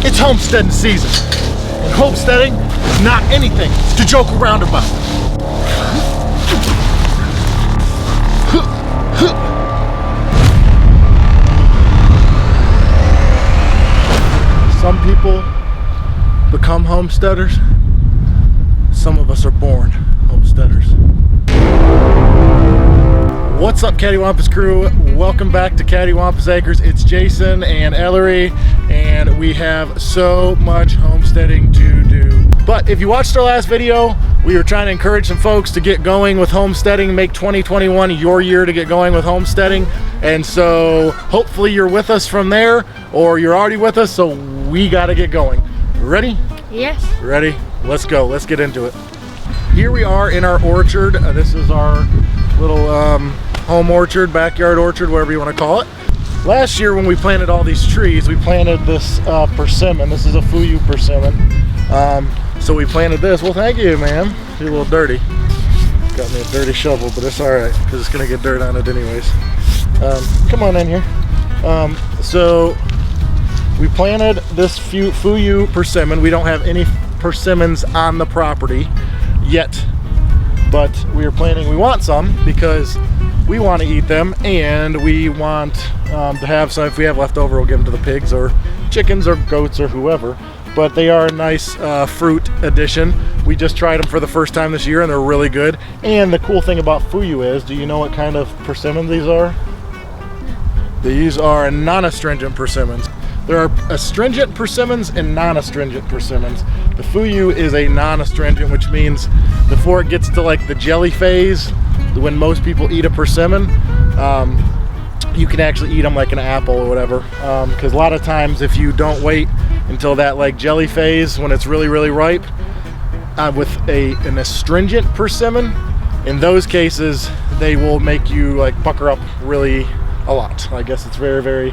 It's homesteading season, and homesteading is not anything to joke around about. Some people become homesteaders. Some of us are born homesteaders. What's up, Cattywampus crew? Welcome back to Cattywampus Acres. It's Jason and Ellery, and we have so much homesteading to do. But if you watched our last video, we were trying to encourage some folks to get going with homesteading, make 2021 your year to get going with homesteading. And so hopefully you're with us from there, or you're already with us, so we gotta get going. Ready? Yes. Ready? Let's go. Let's get into it. Here we are in our orchard. This is our little home orchard, backyard orchard, whatever you want to call it. Last year when we planted all these trees, we planted this persimmon. This is a Fuyu persimmon. So we planted this. Well, thank you, man. You're a little dirty. Got me a dirty shovel, but it's all right because it's gonna get dirt on it anyways. Come on in here. So we planted this Fuyu persimmon. We don't have any persimmons on the property yet, but we want some because we want to eat them, and we want to have some. If we have leftover, we'll give them to the pigs or chickens or goats or whoever. But they are a nice fruit addition. We just tried them for the first time this year, and they're really good. And the cool thing about Fuyu is, do you know what kind of persimmons these are? These are non-astringent persimmons. There are astringent persimmons and non-astringent persimmons. The Fuyu is a non-astringent, which means before it gets to like the jelly phase, when most people eat a persimmon, you can actually eat them like an apple or whatever. Because a lot of times if you don't wait until that like jelly phase when it's really, really ripe, with an astringent persimmon, in those cases, they will make you like pucker up really a lot. I guess it's very, very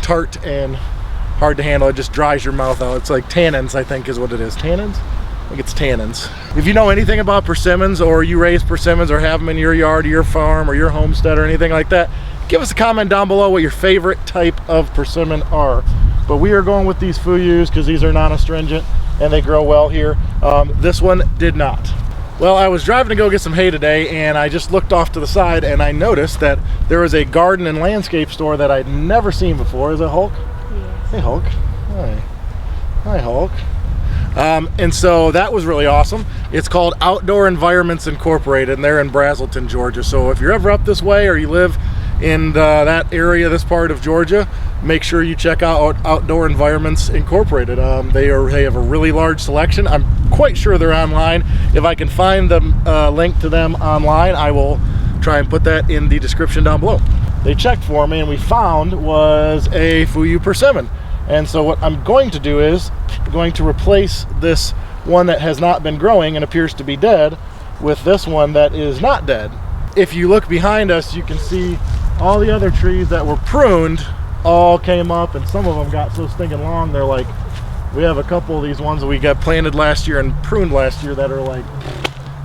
tart and hard to handle. It just dries your mouth out. It's like tannins, I think is what it is. Tannins? I think it's tannins. If you know anything about persimmons, or you raise persimmons or have them in your yard or your farm or your homestead or anything like that, give us a comment down below what your favorite type of persimmon are. But we are going with these Fuyus because these are non-astringent and they grow well here. This one did not. Well, I was driving to go get some hay today, and I just looked off to the side and I noticed that there was a garden and landscape store that I'd never seen before. Is it Hulk? Yes. Hey Hulk. Hi. Hi Hulk. And so that was really awesome. It's called Outdoor Environments Incorporated, and they're in Brazelton, Georgia. So if you're ever up this way or you live in that area, this part of Georgia, make sure you check out Outdoor Environments Incorporated. They have a really large selection. I'm quite sure they're online. If I can find the link to them online, I will try and put that in the description down below. They checked for me, and we found was a Fuyu persimmon. And so what I'm going to do is going to replace this one that has not been growing and appears to be dead with this one that is not dead. If you look behind us, you can see all the other trees that were pruned all came up, and some of them got so stinking long. They're like, we have a couple of these ones that we got planted last year and pruned last year that are like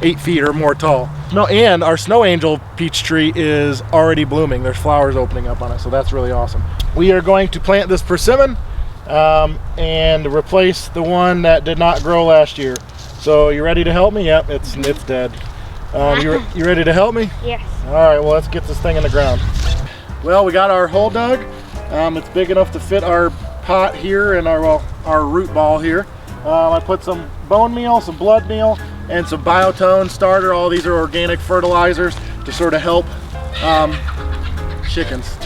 8 feet or more tall. No, and our snow angel peach tree is already blooming. There's flowers opening up on it, so that's really awesome. We are going to plant this persimmon and replace the one that did not grow last year. So you ready to help me? Yep, it's dead. You ready to help me? Yes. All right, well, let's get this thing in the ground. Well, we got our hole dug. It's big enough to fit our pot here and our root ball here. I put some bone meal, some blood meal, and some biotone starter. All these are organic fertilizers to sort of help chickens.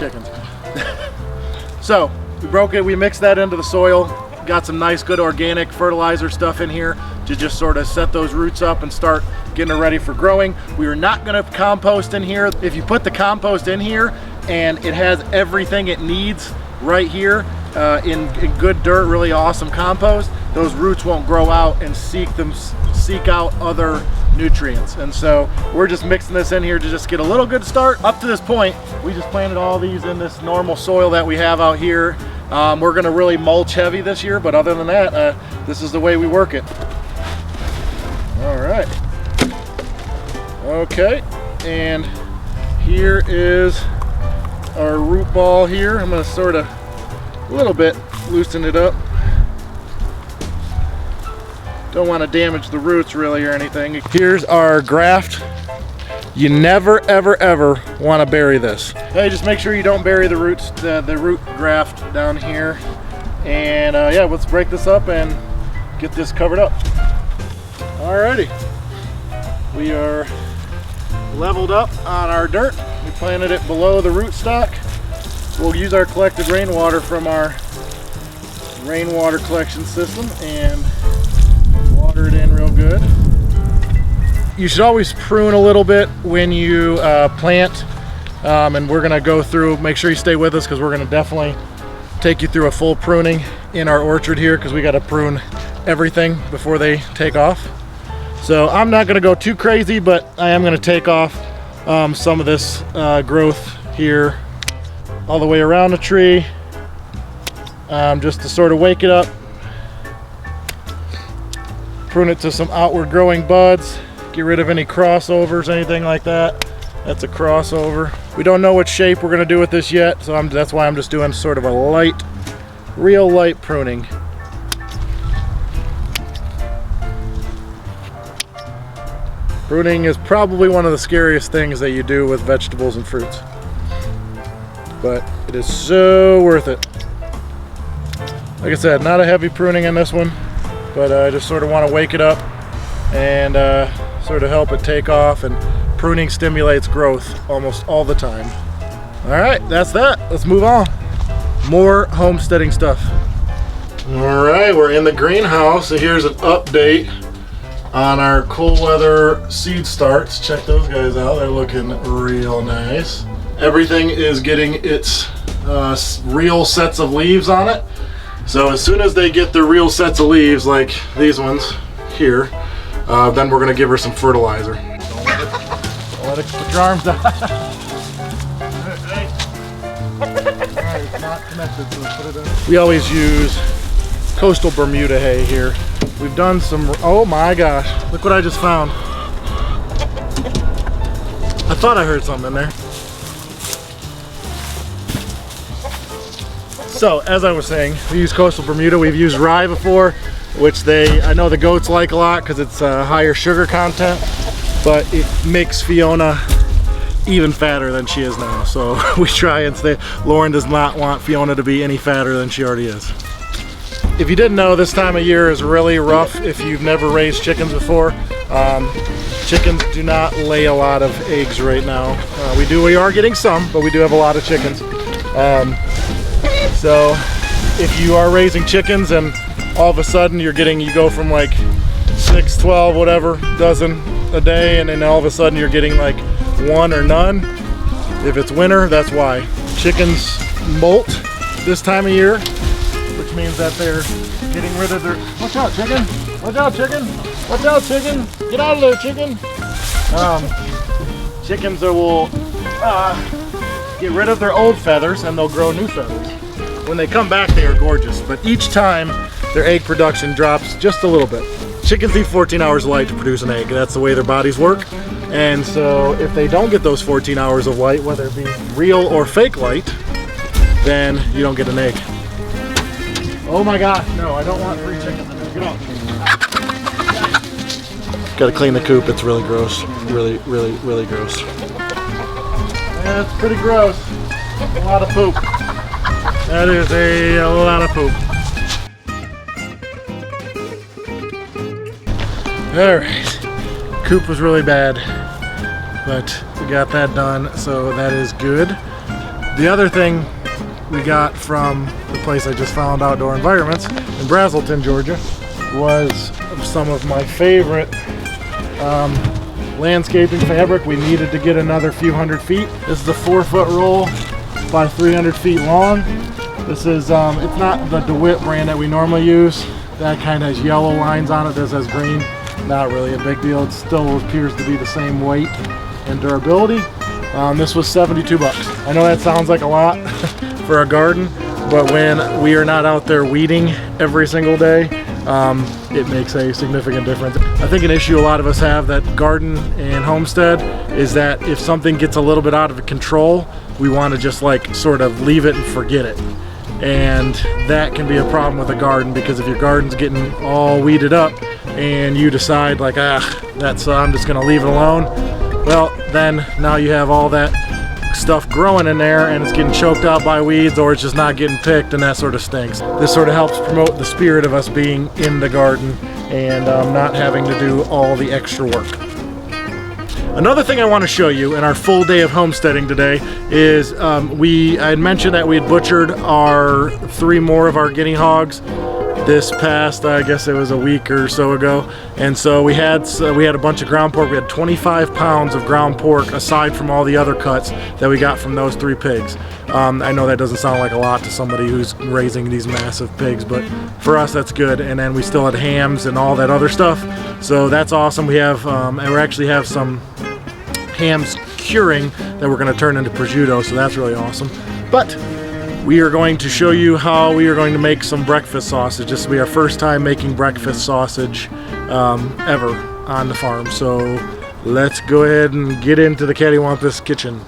So we broke it, we mixed that into the soil, got some nice good organic fertilizer stuff in here to just sort of set those roots up and start getting it ready for growing. We are not going to compost in here. If you put the compost in here and it has everything it needs right here in good dirt, really awesome compost, those roots won't grow out and seek out other nutrients. And so we're just mixing this in here to just get a little good start. Up to this point, we just planted all these in this normal soil that we have out here. We're gonna really mulch heavy this year, but other than that, this is the way we work it. All right. Okay, and here is our root ball here. I'm gonna sort of a little bit loosen it up. Don't want to damage the roots really or anything. Here's our graft. You never, ever, ever want to bury this. Hey, just make sure you don't bury the roots, the root graft down here. And yeah, let's break this up and get this covered up. Alrighty, we are leveled up on our dirt. We planted it below the rootstock. We'll use our collected rainwater from our rainwater collection system and water it in real good. You should always prune a little bit when you plant, and we're gonna go through, make sure you stay with us because we're gonna definitely take you through a full pruning in our orchard here because we got to prune everything before they take off. So I'm not gonna go too crazy, but I am gonna take off some of this growth here all the way around the tree, just to sort of wake it up, prune it to some outward growing buds, get rid of any crossovers, anything like that. That's a crossover. We don't know what shape we're gonna do with this yet, so that's why I'm just doing sort of a light, real light pruning. Pruning is probably one of the scariest things that you do with vegetables and fruits, but it is so worth it. Like I said, not a heavy pruning on this one, but I just sort of want to wake it up and sort of help it take off, and pruning stimulates growth almost all the time. All right, that's that. Let's move on. More homesteading stuff. All right, we're in the greenhouse. So here's an update on our cold weather seed starts. Check those guys out. They're looking real nice. Everything is getting its real sets of leaves on it. So as soon as they get their real sets of leaves, like these ones here, then we're gonna give her some fertilizer. Don't let it put your arms down. Alright, it's not connected, so let's put it in. We always use coastal Bermuda hay here. We've done some, oh my gosh, look what I just found. I thought I heard something in there. So, as I was saying, we use coastal Bermuda. We've used rye before, which I know the goats like a lot because it's a higher sugar content, but it makes Fiona even fatter than she is now. So we try and stay, Lauren does not want Fiona to be any fatter than she already is. If you didn't know, this time of year is really rough if you've never raised chickens before. Chickens do not lay a lot of eggs right now. We are getting some, but we do have a lot of chickens. So if you are raising chickens and all of a sudden you go from like 6, 12, whatever dozen a day, and then all of a sudden you're getting like 1 or none. If it's winter, that's why. Chickens molt this time of year, which means that they're getting rid of their, watch out chicken, watch out chicken, watch out chicken, get out of there chicken. Chickens will get rid of their old feathers and they'll grow new feathers. When they come back, they are gorgeous, but each time their egg production drops just a little bit. Chickens need 14 hours of light to produce an egg. That's the way their bodies work. And so if they don't get those 14 hours of light, whether it be real or fake light, then you don't get an egg. Oh my gosh, no, I don't want free chickens in there. Get off. Gotta clean the coop. It's really gross. Really, really, really gross. Yeah, it's pretty gross. A lot of poop. That is a lot of poop. Alright, coop was really bad, but we got that done, so that is good. The other thing we got from the place I just found, Outdoor Environments, in Brazelton, Georgia, was some of my favorite landscaping fabric. We needed to get another few hundred feet. This is a 4-foot roll by 300 feet long. This is, it's not the DeWitt brand that we normally use. That kind of has yellow lines on it. This has green. Not really a big deal. It still appears to be the same weight and durability. This was 72 bucks. I know that sounds like a lot for a garden, but when we are not out there weeding every single day, it makes a significant difference. I think an issue a lot of us have that garden and homestead is that if something gets a little bit out of control, we want to just like sort of leave it and forget it. and that can be a problem with a garden, because if your garden's getting all weeded up and you decide like, I'm just gonna leave it alone, well, then now you have all that stuff growing in there and it's getting choked out by weeds, or it's just not getting picked, and that sort of stinks. This sort of helps promote the spirit of us being in the garden and not having to do all the extra work. Another thing I want to show you in our full day of homesteading today is I had mentioned that we had butchered our 3 more of our guinea hogs this past, I guess it was a week or so ago, and so we had a bunch of ground pork. We had 25 pounds of ground pork aside from all the other cuts that we got from those 3 pigs. I know that doesn't sound like a lot to somebody who's raising these massive pigs, but for us that's good. And then we still had hams and all that other stuff, so that's awesome. We have and we actually have some hams curing that we're going to turn into prosciutto, so that's really awesome. But we are going to show you how we are going to make some breakfast sausage. This will be our first time making breakfast sausage ever on the farm. So let's go ahead and get into the Cattywampus kitchen.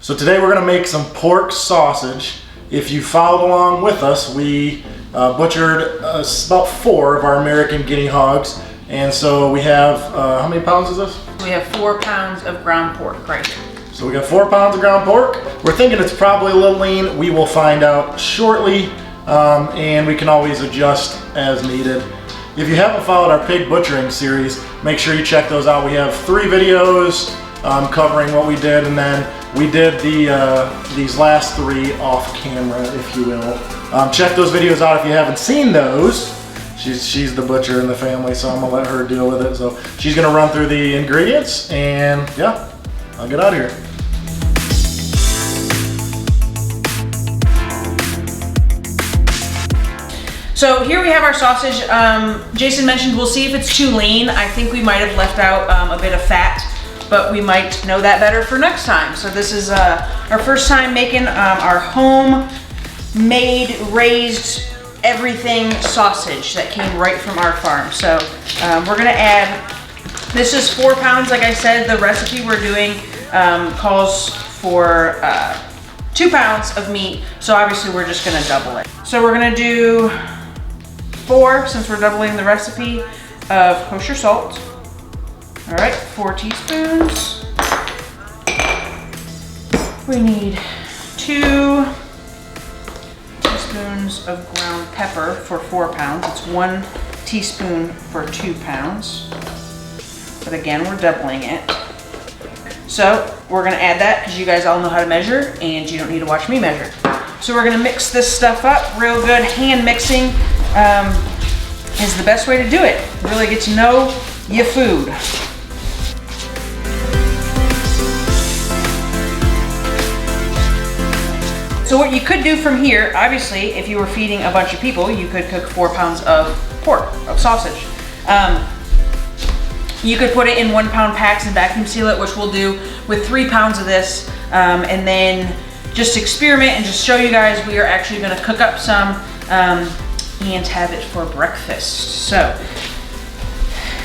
So today we're going to make some pork sausage. If you followed along with us, we butchered about 4 of our American guinea hogs. And so we have, how many pounds is this? We have 4 pounds of ground pork right here. So we got 4 pounds of ground pork. We're thinking it's probably a little lean. We will find out shortly, and we can always adjust as needed. If you haven't followed our pig butchering series, make sure you check those out. We have 3 videos covering what we did, and then we did these last 3 off camera, if you will. Check those videos out if you haven't seen those. She's the butcher in the family, so I'm gonna let her deal with it. So she's gonna run through the ingredients, and yeah, I'll get out of here. So here we have our sausage. Jason mentioned we'll see if it's too lean. I think we might have left out a bit of fat, but we might know that better for next time. So this is our first time making our homemade, raised, everything sausage that came right from our farm. So we're gonna add, this is 4 pounds, like I said. The recipe we're doing calls for 2 pounds of meat, so obviously we're just gonna double it. So we're gonna do 4, since we're doubling the recipe, of kosher salt. All right, 4 teaspoons. We need 2 teaspoons of ground pepper for 4 pounds. It's 1 teaspoon for 2 pounds. But again, we're doubling it. So we're gonna add that because you guys all know how to measure and you don't need to watch me measure. So we're gonna mix this stuff up real good. Hand mixing is the best way to do it. Really get to know your food. So what you could do from here, obviously, if you were feeding a bunch of people, you could cook 4 pounds of pork, of sausage. You could put it in 1 pound packs and vacuum seal it, which we'll do with 3 pounds of this, and then just experiment and just show you guys we are actually gonna cook up some and have it for breakfast. So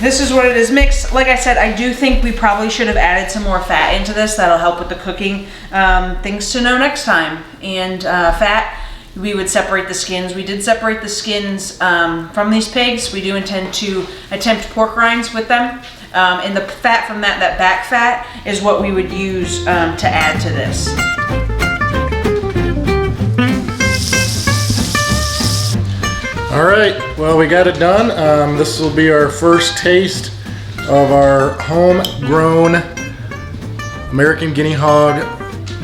this is what it is mixed. Like I said, I do think we probably should have added some more fat into this. That'll help with the cooking. Things to know next time. And fat, we would separate the skins. We did separate the skins from these pigs. We do intend to attempt pork rinds with them. And the fat from that back fat is what we would use to add to this. All right, well, we got it done. This will be our first taste of our homegrown American guinea hog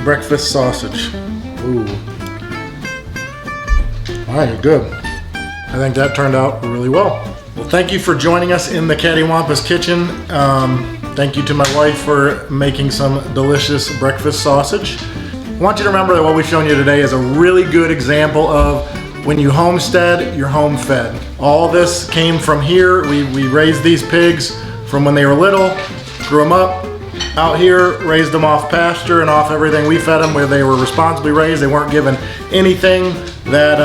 breakfast sausage. Ooh. All right, good. I think that turned out really well. Well, thank you for joining us in the Cattywampus kitchen. Thank you to my wife for making some delicious breakfast sausage. I want you to remember that what we've shown you today is a really good example of when you homestead, you're home fed. All this came from here. We raised these pigs from when they were little, grew them up out here, raised them off pasture and off everything we fed them, where they were responsibly raised. They weren't given anything that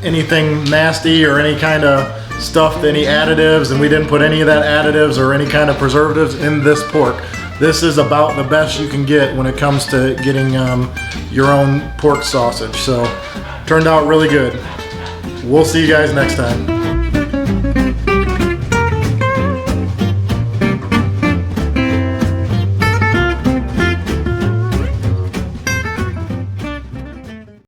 anything nasty or any kind of stuff, any additives, and we didn't put any of that additives or any kind of preservatives in this pork. This is about the best you can get when it comes to getting your own pork sausage. So Turned out really good. We'll see you guys next time.